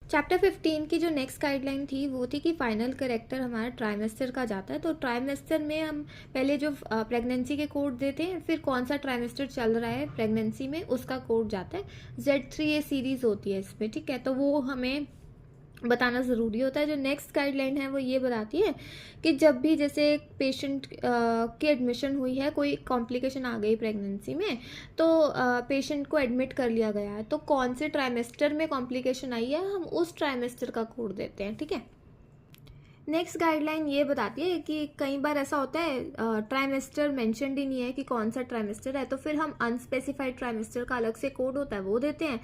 Chapter 15 की जो next guideline थी वो थी कि फाइनल करेक्टर हमारा ट्राइमेस्टर का जाता है। तो ट्राइमेस्टर में हम पहले जो प्रेगनेंसी के कोड देते हैं, फिर कौन सा ट्राइमेस्टर चल रहा है प्रेगनेंसी में उसका कोड जाता है। Z3 ये सीरीज होती है इसमें, ठीक है, तो वो हमें बताना ज़रूरी होता है। जो नेक्स्ट गाइडलाइन है वो ये बताती है कि जब भी जैसे पेशेंट की एडमिशन हुई है, कोई कॉम्प्लिकेशन आ गई प्रेगनेंसी में, तो पेशेंट को एडमिट कर लिया गया है, तो कौन से ट्राइमेस्टर में कॉम्प्लिकेशन आई है हम उस ट्राइमेस्टर का कोड देते हैं, ठीक है। नेक्स्ट गाइडलाइन ये बताती है कि कई बार ऐसा होता है ट्राइमेस्टर मेंशनड ही नहीं है कि कौन सा ट्राइमेस्टर है, तो फिर हम अनस्पेसिफाइड ट्राइमेस्टर का अलग से कोड होता है वो देते हैं।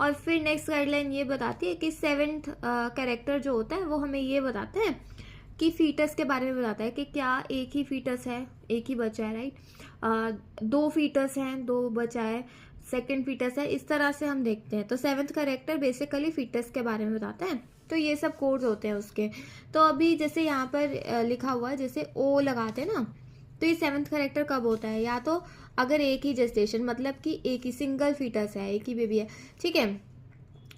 और फिर नेक्स्ट गाइडलाइन ये बताती है कि 7th कैरेक्टर जो होता है वो हमें ये बताता है कि फीटस के बारे में बताता है कि क्या एक ही फीटस है, एक ही बचा है, राइट, दो फीटस हैं, दो बचा है, सेकंड फीटस है, इस तरह से हम देखते हैं। तो 7th कैरेक्टर बेसिकली फीटस के बारे में बताता है। तो ये सब कोड्स होते हैं उसके। तो अभी जैसे यहाँ पर लिखा हुआ है, जैसे ओ लगाते हैं ना, तो ये 7th कैरेक्टर कब होता है, या तो अगर एक ही जेस्टेशन, मतलब कि एक ही सिंगल फीटस है, एक ही बेबी है, ठीक है,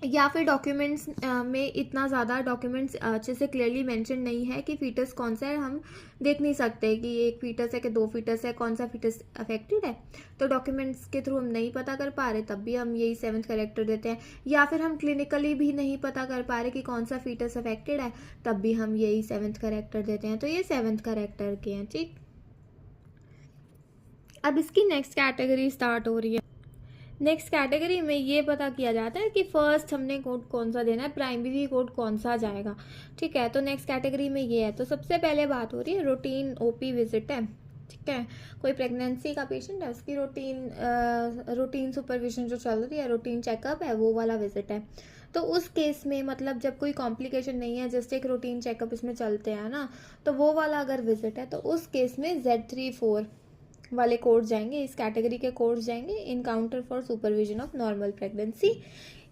या फिर डॉक्यूमेंट्स में इतना ज़्यादा डॉक्यूमेंट्स अच्छे से क्लियरली मेंशन नहीं है कि फीटस कौन सा है, हम देख नहीं सकते कि एक फीटस है कि दो फीटस है, कौन सा फीटस अफेक्टेड है, तो डॉक्यूमेंट्स के थ्रू हम नहीं पता कर पा रहे, तब भी हम यही 7th कैरेक्टर देते हैं। या फिर हम क्लिनिकली भी नहीं पता कर पा रहे कि कौन सा फीटस अफेक्टेड है, तब भी हम यही 7th कैरेक्टर देते हैं। तो ये 7th कैरेक्टर के हैं, ठीक। अब इसकी नेक्स्ट कैटेगरी स्टार्ट हो रही है। नेक्स्ट कैटेगरी में ये पता किया जाता है कि फर्स्ट हमने कोड कौन सा देना है, प्राइमरी कोड कौन सा जाएगा, ठीक है। तो नेक्स्ट कैटेगरी में ये है। तो सबसे पहले बात हो रही है रूटीन ओपी विजिट है, ठीक है। कोई प्रेगनेंसी का पेशेंट है, उसकी रूटीन सुपरविजन जो चल रही है, रूटीन चेकअप है, वो वाला विजिट है। तो उस केस में मतलब जब कोई कॉम्प्लिकेशन नहीं है, जस्ट एक रूटीन चेकअप इसमें चलते हैं ना, तो वो वाला अगर विजिट है, तो उस केस में Z34 वाले कोर्स जाएंगे, इस कैटेगरी के कोर्स जाएंगे, encounter for supervision of normal pregnancy.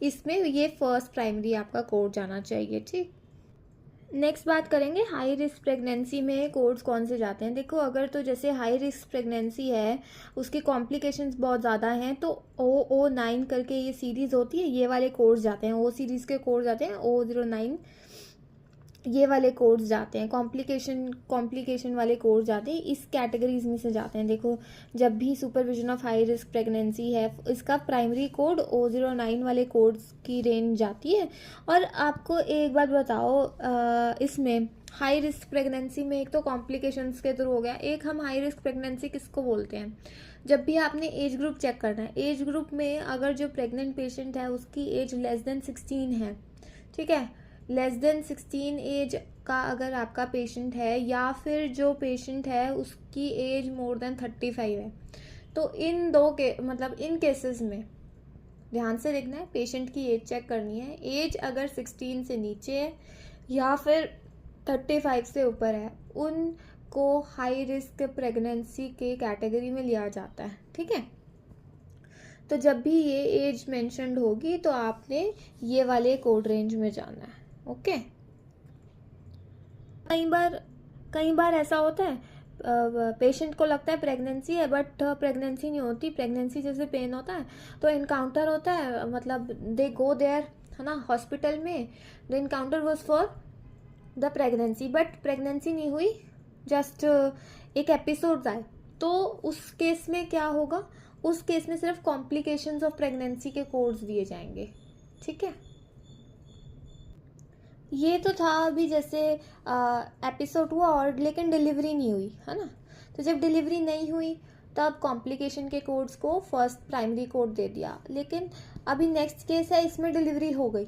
इसमें ये फर्स्ट प्राइमरी आपका कोर्स जाना चाहिए, ठीक। नेक्स्ट बात करेंगे हाई रिस्क प्रेगनेंसी में कोड्स कौन से जाते हैं। देखो, अगर तो जैसे हाई रिस्क प्रेगनेंसी है, उसकी कॉम्प्लिकेशंस बहुत ज़्यादा हैं, तो O09 करके ये सीरीज़ होती है, ये वाले कोड्स जाते हैं, ओ सीरीज़ के कोड्स जाते हैं, O09 ये वाले कोड्स जाते हैं, कॉम्प्लिकेशन वाले कोड्स जाते हैं, इस कैटेगरीज में से जाते हैं। देखो, जब भी supervision of high risk pregnancy है, इसका प्राइमरी कोड O09 वाले कोड्स की रेंज जाती है। और आपको एक बात बताओ, इसमें हाई रिस्क प्रेगनेंसी में एक तो कॉम्प्लिकेशंस के थ्रू हो गया, एक हम हाई रिस्क प्रेगनेंसी किसको बोलते हैं, जब भी आपने एज ग्रुप चेक करना है, एज ग्रुप में अगर जो प्रेग्नेंट पेशेंट है उसकी एज लेस देन 16 है, ठीक है, लेस देन 16 एज का अगर आपका पेशेंट है, या फिर जो पेशेंट है उसकी एज मोर देन 35 है, तो इन दो के मतलब इन केसेस में ध्यान से देखना है, पेशेंट की एज चेक करनी है। एज अगर 16 से नीचे है या फिर 35 से ऊपर है, उनको हाई रिस्क प्रेगनेंसी के कैटेगरी में लिया जाता है, ठीक है। तो जब भी ये एज मेंशन्ड होगी तो आपने ये वाले कोड रेंज में जाना है, ओके। कई बार ऐसा होता है, पेशेंट को लगता है प्रेगनेंसी है, बट प्रेगनेंसी नहीं होती, प्रेगनेंसी जैसे पेन होता है, तो इनकाउंटर होता है, मतलब दे गो देयर, है ना, हॉस्पिटल में, the encounter was for the pregnancy, but pregnancy नहीं हुई, जस्ट एक एपिसोड आए, तो उस केस में क्या होगा, उस केस में सिर्फ कॉम्प्लिकेशंस ऑफ प्रेगनेंसी के कोड्स दिए जाएंगे, ठीक है। ये तो था अभी जैसे एपिसोड हुआ और लेकिन डिलीवरी नहीं हुई, है ना, तो जब डिलीवरी नहीं हुई तब कॉम्प्लिकेशन के कोड्स को फर्स्ट प्राइमरी कोड दे दिया। लेकिन अभी नेक्स्ट केस है, इसमें डिलीवरी हो गई,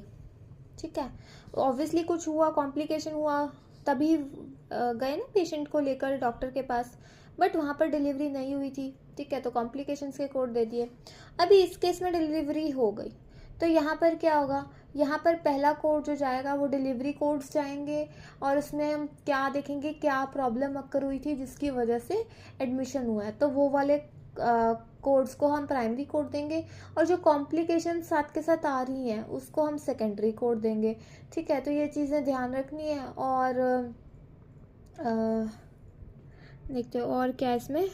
ठीक है, ऑब्वियसली कुछ हुआ, कॉम्प्लिकेशन हुआ, तभी गए ना पेशेंट को लेकर डॉक्टर के पास, बट वहाँ पर डिलीवरी नहीं हुई थी, ठीक है, तो कॉम्प्लिकेशंस के कोड दे दिए। अभी इस केस में डिलीवरी हो गई, तो यहाँ पर क्या होगा, यहाँ पर पहला कोड जो जाएगा वो डिलीवरी कोड्स जाएंगे, और उसमें हम क्या देखेंगे, क्या प्रॉब्लम अक्कर हुई थी जिसकी वजह से एडमिशन हुआ है, तो वो वाले कोड्स को हम प्राइमरी कोड देंगे, और जो कॉम्प्लिकेशन साथ के साथ आ रही हैं उसको हम सेकेंडरी कोड देंगे, ठीक है। तो ये चीज़ें ध्यान रखनी है। और देखते हो और क्या इसमें,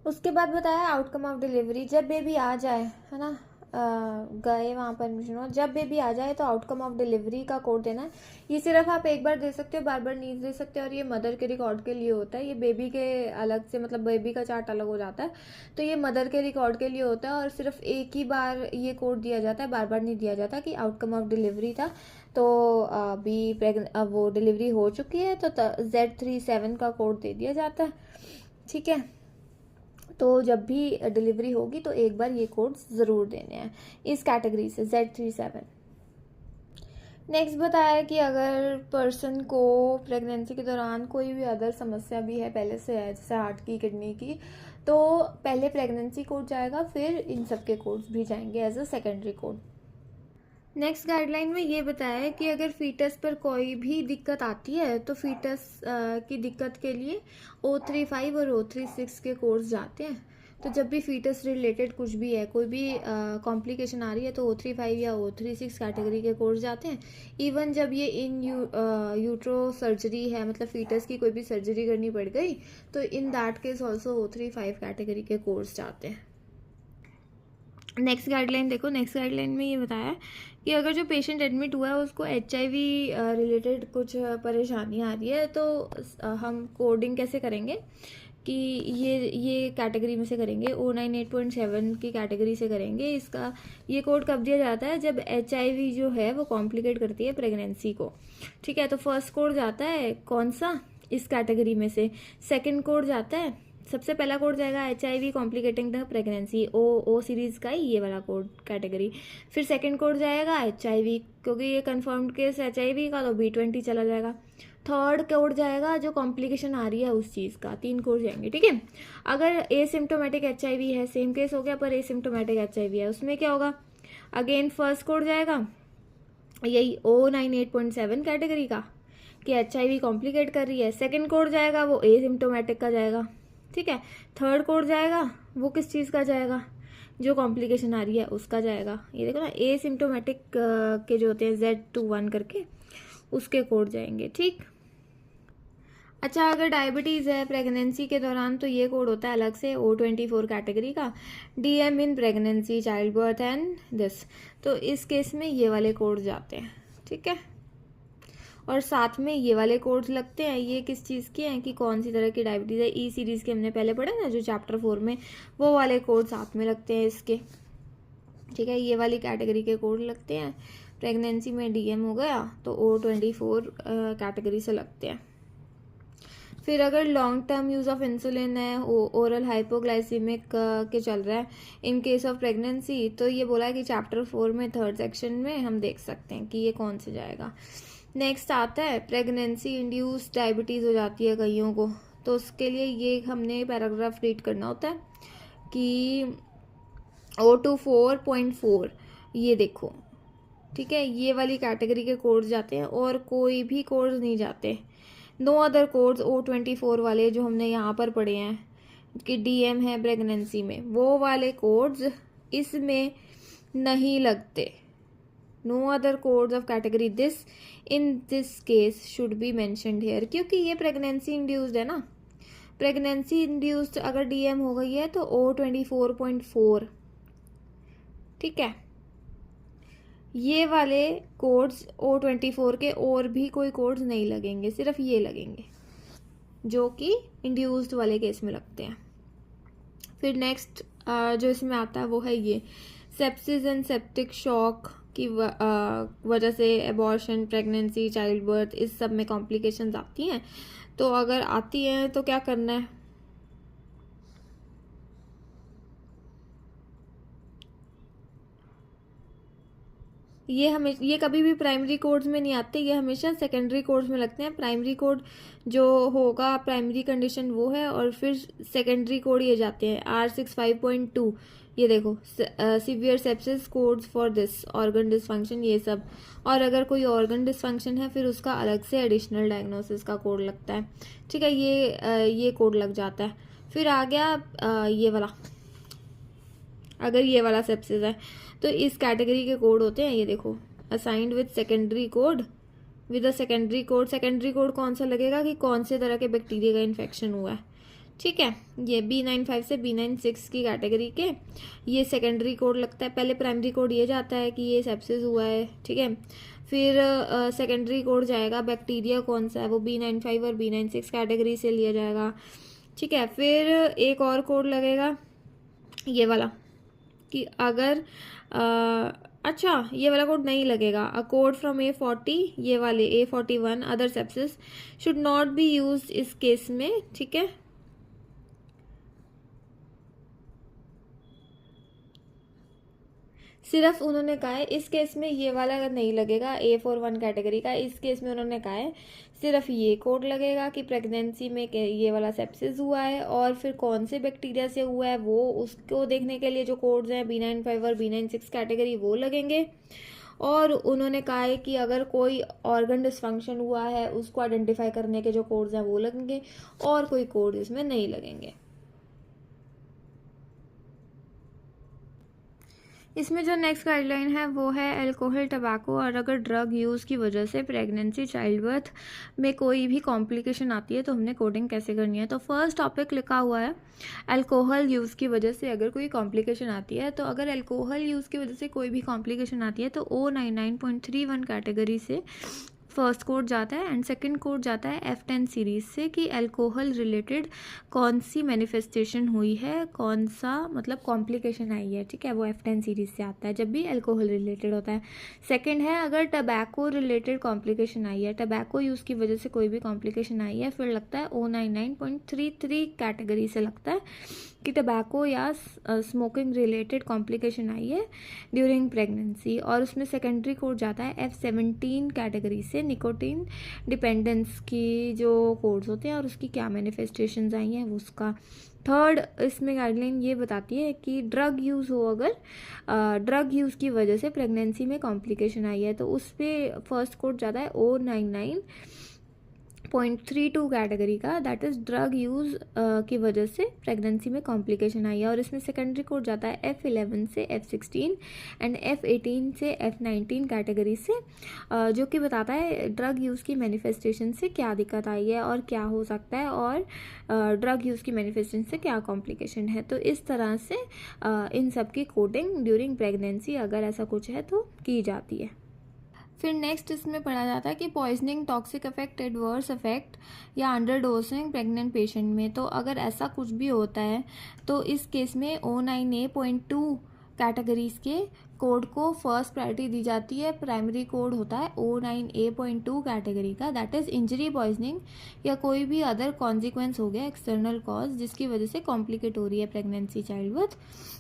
उसके बाद बताया आउटकम ऑफ डिलीवरी, जब बेबी आ जाए, है ना, गए वहाँ परमिशन हो, जब बेबी आ जाए तो आउटकम ऑफ डिलीवरी का कोड देना है। ये सिर्फ आप एक बार दे सकते हो, बार बार नहीं दे सकते, और ये मदर के रिकॉर्ड के लिए होता है, ये बेबी के अलग से, मतलब बेबी का चार्ट अलग हो जाता है, तो ये मदर के रिकॉर्ड के लिए होता है, और सिर्फ एक ही बार ये कोड दिया जाता है, बार बार नहीं दिया जाता कि आउटकम ऑफ डिलीवरी था तो अभी अब वो डिलीवरी हो चुकी है तो Z37 का कोड दे दिया जाता है। ठीक है, तो जब भी डिलीवरी होगी तो एक बार ये कोड्स ज़रूर देने हैं इस कैटेगरी से, Z37। नेक्स्ट बताया है कि अगर पर्सन को प्रेगनेंसी के दौरान कोई भी अदर समस्या भी है पहले से है, जैसे हार्ट की, किडनी की, तो पहले प्रेगनेंसी कोड जाएगा, फिर इन सब के कोड्स भी जाएंगे as a secondary code. Next guideline में ये बताया है कि अगर फीटस पर कोई भी दिक्कत आती है तो फीटस की दिक्कत के लिए O35 और O36 के कोर्स जाते हैं। तो जब भी फीटस रिलेटेड कुछ भी है, कोई भी कॉम्प्लिकेशन आ रही है, तो O35 या O36 कैटेगरी के कोर्स जाते हैं। इवन जब ये इन यूट्रो सर्जरी है, मतलब फीटस की कोई भी सर्जरी करनी पड़ गई, तो in that case also O35 category के कोर्स जाते हैं। नेक्स्ट गाइडलाइन देखो, नेक्स्ट गाइडलाइन में ये बताया है कि अगर जो पेशेंट एडमिट हुआ है उसको HIV रिलेटेड कुछ परेशानी आ रही है, तो हम कोडिंग कैसे करेंगे कि ये कैटेगरी में से करेंगे, O98.7 की कैटेगरी से करेंगे। इसका ये कोड कब दिया जाता है, जब HIV जो है वो कॉम्प्लिकेट करती है प्रेगनेंसी को। ठीक है, तो फर्स्ट कोड जाता है कौन सा, इस कैटेगरी में से। सेकेंड कोड जाता है, सबसे पहला कोड जाएगा HIV complicating the pregnancy, O series का ही ये वाला कोड कैटेगरी। फिर सेकंड कोड जाएगा HIV, क्योंकि ये कंफर्म्ड केस HIV का, तो B20 चला जाएगा। थर्ड कोड जाएगा जो कॉम्प्लिकेशन आ रही है उस चीज़ का, 3 कोड जाएंगे। ठीक है, अगर एसिम्टोमेटिक HIV है, सेम केस हो गया, पर एसिम्टोमेटिक HIV है, उसमें क्या होगा, अगेन फर्स्ट कोड जाएगा यही O98.7 कैटेगरी का कि HIV कॉम्प्लिकेट कर रही है। सेकेंड कोड जाएगा वो एसिम्टोमेटिक का जाएगा। ठीक है, थर्ड कोड जाएगा वो किस चीज़ का जाएगा, जो कॉम्प्लिकेशन आ रही है उसका जाएगा। ये देखो ना, एसिम्टोमेटिक के जो होते हैं Z21 करके, उसके कोड जाएंगे। ठीक, अच्छा, अगर डायबिटीज़ है प्रेगनेंसी के दौरान तो ये कोड होता है अलग से O24 कैटेगरी का, DM in pregnancy, child birth and this, तो इस केस में ये वाले कोड जाते हैं। ठीक है, और साथ में ये वाले कोड्स लगते हैं, ये किस चीज़ के हैं कि कौन सी तरह की डायबिटीज़ है, E सीरीज़ के हमने पहले पढ़ा ना जो चैप्टर 4 में, वो वाले कोड साथ में लगते हैं इसके। ठीक है, ये वाली कैटेगरी के कोड लगते हैं। प्रेगनेंसी में DM हो गया तो O24 कैटेगरी से लगते हैं। फिर अगर long term use of insulin है, ओरल हाइपोग्लाइसीमिक के चल रहा है इन केस ऑफ प्रेगनेंसी, तो ये बोला है कि चैप्टर 4 में 3rd सेक्शन में हम देख सकते हैं कि ये कौन से जाएगा। नेक्स्ट आता है प्रेगनेंसी इंड्यूस्ड डायबिटीज़ हो जाती है कईयों को, तो उसके लिए ये हमने पैराग्राफ रीड करना होता है कि O24.4, ये देखो। ठीक है, ये वाली कैटेगरी के कोड्स जाते हैं और कोई भी कोड्स नहीं जाते। नो अदर कोड्स O24 वाले जो हमने यहाँ पर पढ़े हैं कि DM है प्रेगनेंसी में, वो वाले कोड्स इसमें नहीं लगते। No other codes of category this in this case should be mentioned here, क्योंकि ये प्रेगनेंसी इंड्यूस्ड है ना। प्रेगनेंसी इंड्यूस्ड अगर DM हो गई है तो O24.4। ठीक है, ये वाले कोड्स O24 के और भी कोई कोड्स नहीं लगेंगे, सिर्फ ये लगेंगे जो कि इंड्यूस्ड वाले केस में लगते हैं। फिर नेक्स्ट जो इसमें आता है वो है ये सेप्सिस एंड सेप्टिक शॉक की वजह से एबॉर्शन, प्रेगनेंसी, चाइल्ड बर्थ, इस सब में कॉम्प्लिकेशंस आती हैं। तो अगर आती हैं तो क्या करना है, ये कभी भी प्राइमरी कोड्स में नहीं आते, ये हमेशा सेकेंडरी कोड्स में लगते हैं। प्राइमरी कोड जो होगा प्राइमरी कंडीशन वो है, और फिर सेकेंडरी कोड ये जाते हैं R65.2, ये देखो severe sepsis codes for this organ dysfunction, ये सब। और अगर कोई ऑर्गन डिसफंक्शन है फिर उसका अलग से एडिशनल डायग्नोसिस का कोड लगता है। ठीक है, ये कोड लग जाता है। फिर आ गया ये वाला, अगर ये वाला सेप्सिस है तो इस कैटेगरी के कोड होते हैं, ये देखो assigned with secondary code, with a secondary code. Secondary code कौन सा लगेगा कि कौन से तरह के बैक्टीरिया का इन्फेक्शन हुआ है। ठीक है। ये B95 से B96 की कैटेगरी के ये सेकेंडरी कोड लगता है। पहले प्राइमरी कोड ये जाता है कि ये सेप्सिस हुआ है, ठीक है। फिर सेकेंडरी कोड जाएगा बैक्टीरिया कौन सा है, वो B95 और B96 कैटेगरी से लिया जाएगा, ठीक है। फिर एक और कोड लगेगा ये वाला कि अगर अच्छा ये वाला कोड नहीं लगेगा। अ कोड फ्रॉम A40, ये वाले A41 other sepsis should not be use इस केस में, ठीक है। सिर्फ उन्होंने कहा है इस केस में ये वाला नहीं लगेगा A41 कैटेगरी का। इस केस में उन्होंने कहा है सिर्फ ये कोड लगेगा कि प्रेगनेंसी में ये वाला सेप्सिस हुआ है और फिर कौन से बैक्टीरिया से हुआ है वो उसको देखने के लिए जो कोड्स हैं B95 और B96 कैटेगरी वो लगेंगे। और उन्होंने कहा है कि अगर कोई ऑर्गन डिसफंक्शन हुआ है उसको आइडेंटिफाई करने के जो कोड्स हैं वो लगेंगे और कोई कोड इसमें नहीं लगेंगे। इसमें जो नेक्स्ट गाइडलाइन है वो है अल्कोहल टबैको और अगर ड्रग यूज़ की वजह से प्रेगनेंसी चाइल्ड बर्थ में कोई भी कॉम्प्लिकेशन आती है तो हमने कोडिंग कैसे करनी है। तो फर्स्ट टॉपिक लिखा हुआ है अल्कोहल यूज़ की वजह से अगर कोई कॉम्प्लिकेशन आती है। तो अगर अल्कोहल यूज़ की वजह से कोई भी कॉम्प्लिकेशन आती है तो O99.31 कैटेगरी से फर्स्ट कोड जाता है एंड सेकंड कोड जाता है F10 सीरीज से कि अल्कोहल रिलेटेड कौन सी मैनिफेस्टेशन हुई है, कौन सा मतलब कॉम्प्लिकेशन आई है, ठीक है। वो F10 सीरीज से आता है जब भी अल्कोहल रिलेटेड होता है। सेकंड है अगर टबैको रिलेटेड कॉम्प्लिकेशन आई है, टबैको यूज़ की वजह से कोई भी कॉम्प्लिकेशन आई है, फिर लगता है O99.33 कैटेगरी से लगता है कि टबैको या स्मोकिंग रिलेटेड कॉम्प्लिकेशन आई है ड्यूरिंग प्रेगनेंसी। और उसमें सेकेंडरी कोड जाता है F17 कैटेगरी से निकोटीन डिपेंडेंस की जो कोड्स होते हैं और उसकी क्या मैनिफेस्टेशंस आई हैं उसका। थर्ड इसमें गाइडलाइन ये बताती है कि ड्रग यूज़ हो, अगर ड्रग यूज़ की वजह से प्रेगनेंसी में कॉम्प्लिकेशन आई है तो उस पर फर्स्ट कोड जाता है O99.32 कैटेगरी का, दैट इज़ ड्रग यूज़ की वजह से प्रेगनेंसी में कॉम्प्लिकेशन आई है। और इसमें सेकेंडरी कोड जाता है F11 से F16 एंड F18 से F19 कैटेगरी से, जो कि बताता है ड्रग यूज़ की मैनिफेस्टेशन से क्या दिक्कत आई है और क्या हो सकता है और ड्रग यूज़ की मैनिफेस्टेशन से क्या कॉम्प्लिकेशन है। तो इस तरह से इन सब की कोडिंग ड्यूरिंग प्रेगनेंसी अगर ऐसा कुछ है तो की जाती है। फिर नेक्स्ट इसमें पढ़ा जाता है कि poisoning, toxic effect, adverse effect या अंडर डोजिंग प्रेग्नेंट पेशेंट में। तो अगर ऐसा कुछ भी होता है तो इस केस में O9A.2 कैटेगरीज के कोड को फर्स्ट प्रायोरिटी दी जाती है। प्राइमरी कोड होता है O9A.2 कैटेगरी का, दैट इज़ इंजरी, पॉइजनिंग या कोई भी अदर कॉन्सिक्वेंस हो गया एक्सटर्नल कॉज जिसकी वजह से कॉम्प्लिकेट हो रही है प्रेगनेंसी चाइल्ड बर्थ।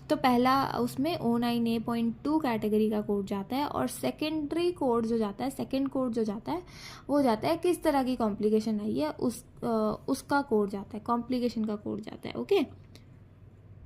तो पहला उसमें O9A.2 कैटेगरी का कोड जाता है और सेकेंडरी कोड जो जाता है, सेकेंड कोड जो जाता है वो जाता है किस तरह की कॉम्प्लिकेशन आई है उसका कोड जाता है, कॉम्प्लिकेशन का कोड जाता है। ओके।